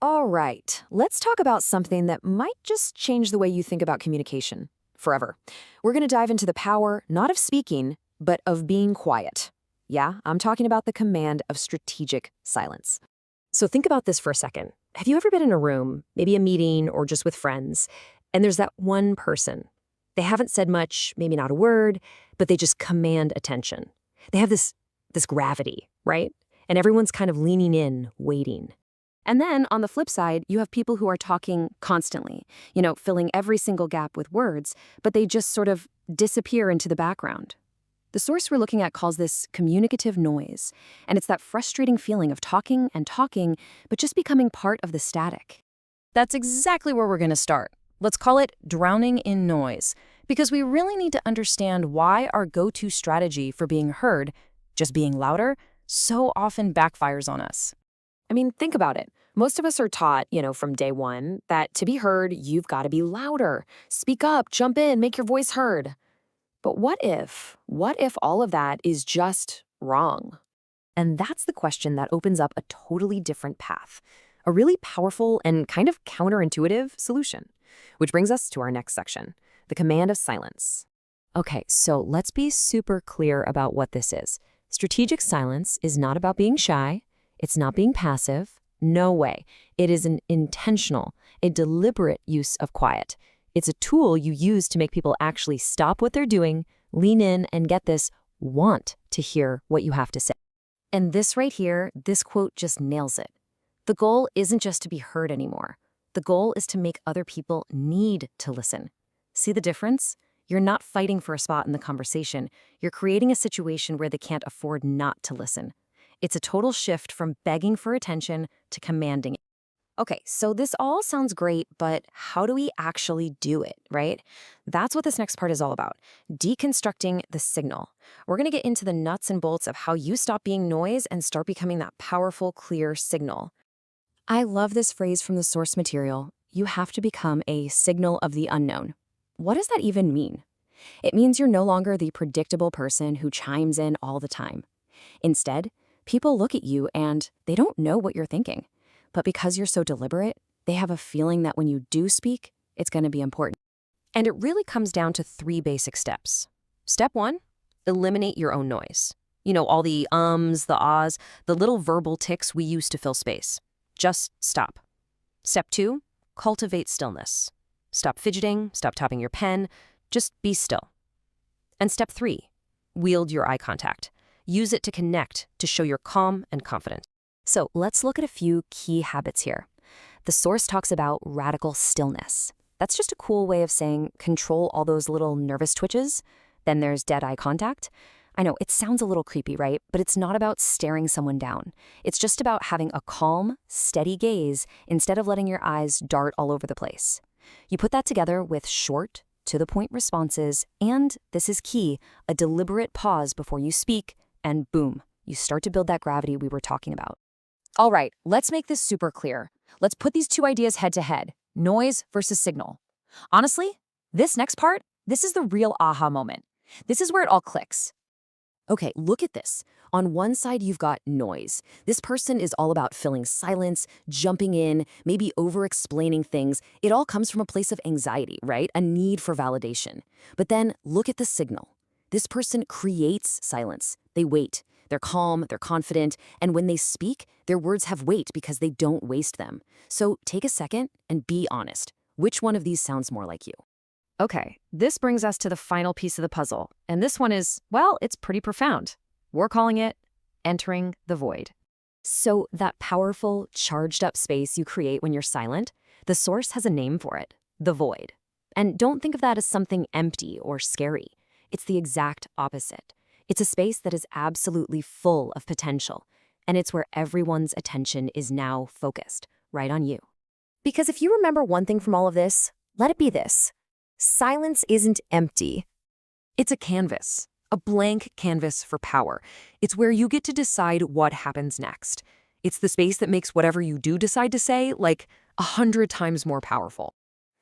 All right, let's talk about something that might just change the way you think about communication forever. We're going to dive into the power, not of speaking, but of being quiet. Yeah, I'm talking about the command of strategic silence. So think about this for a second. Have you ever been in a room, maybe a meeting or just with friends, and there's that one person? They haven't said much, maybe not a word, but they just command attention. They have this gravity, right? And everyone's kind of leaning in, waiting. And then on the flip side, you have people who are talking constantly, filling every single gap with words, but they just sort of disappear into the background. The source we're looking at calls this communicative noise, and it's that frustrating feeling of talking and talking, but just becoming part of the static. That's exactly where we're going to start. Let's call it drowning in noise, because we really need to understand why our go-to strategy for being heard, just being louder, so often backfires on us. I mean, think about it. Most of us are taught, from day one, that to be heard, you've got to be louder. Speak up, jump in, make your voice heard. But what if all of that is just wrong? And that's the question that opens up a totally different path, a really powerful and kind of counterintuitive solution. Which brings us to our next section, the command of silence. Okay, so let's be super clear about what this is. Strategic silence is not about being shy. It's not being passive. No way. It is an intentional, a deliberate use of quiet. It's a tool you use to make people actually stop what they're doing, lean in, and get this, want to hear what you have to say. And this right here, this quote just nails it. The goal isn't just to be heard anymore. The goal is to make other people need to listen. See the difference? You're not fighting for a spot in the conversation. You're creating a situation where they can't afford not to listen. It's a total shift from begging for attention to commanding it. Okay, so this all sounds great, but how do we actually do it, right? That's what this next part is all about, deconstructing the signal. We're going to get into the nuts and bolts of how you stop being noise and start becoming that powerful, clear signal. I love this phrase from the source material. You have to become a signal of the unknown. What does that even mean? It means you're no longer the predictable person who chimes in all the time. Instead, people look at you and they don't know what you're thinking. But because you're so deliberate, they have a feeling that when you do speak, it's going to be important. And it really comes down to 3 basic steps. Step 1, eliminate your own noise. All the ums, the ahs, the little verbal tics we use to fill space. Just stop. Step 2, cultivate stillness. Stop fidgeting, stop tapping your pen, just be still. And step 3, wield your eye contact. Use it to connect, to show you're calm and confident. So let's look at a few key habits here. The source talks about radical stillness. That's just a cool way of saying control all those little nervous twitches. Then there's dead eye contact. I know, it sounds a little creepy, right? But it's not about staring someone down. It's just about having a calm, steady gaze instead of letting your eyes dart all over the place. You put that together with short, to-the-point responses, and, this is key, a deliberate pause before you speak, and boom, you start to build that gravity we were talking about. All right, let's make this super clear. Let's put these 2 ideas head to head, noise versus signal. Honestly, this next part, this is the real aha moment. This is where it all clicks. Okay, look at this. On one side, you've got noise. This person is all about filling silence, jumping in, maybe over-explaining things. It all comes from a place of anxiety, right? A need for validation. But then look at the signal. This person creates silence. They wait. They're calm, they're confident, and when they speak, their words have weight because they don't waste them. So take a second and be honest. Which one of these sounds more like you? Okay, this brings us to the final piece of the puzzle. And this one is, well, it's pretty profound. We're calling it entering the void. So that powerful, charged up space you create when you're silent, the source has a name for it, the void. And don't think of that as something empty or scary. It's the exact opposite. It's a space that is absolutely full of potential, and it's where everyone's attention is now focused, right on you. Because if you remember one thing from all of this, let it be this. Silence isn't empty. It's a canvas, a blank canvas for power. It's where you get to decide what happens next. It's the space that makes whatever you do decide to say, 100 times more powerful.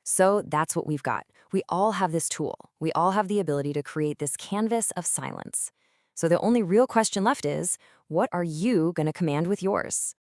So that's what we've got. We all have this tool. We all have the ability to create this canvas of silence. So the only real question left is, what are you going to command with yours?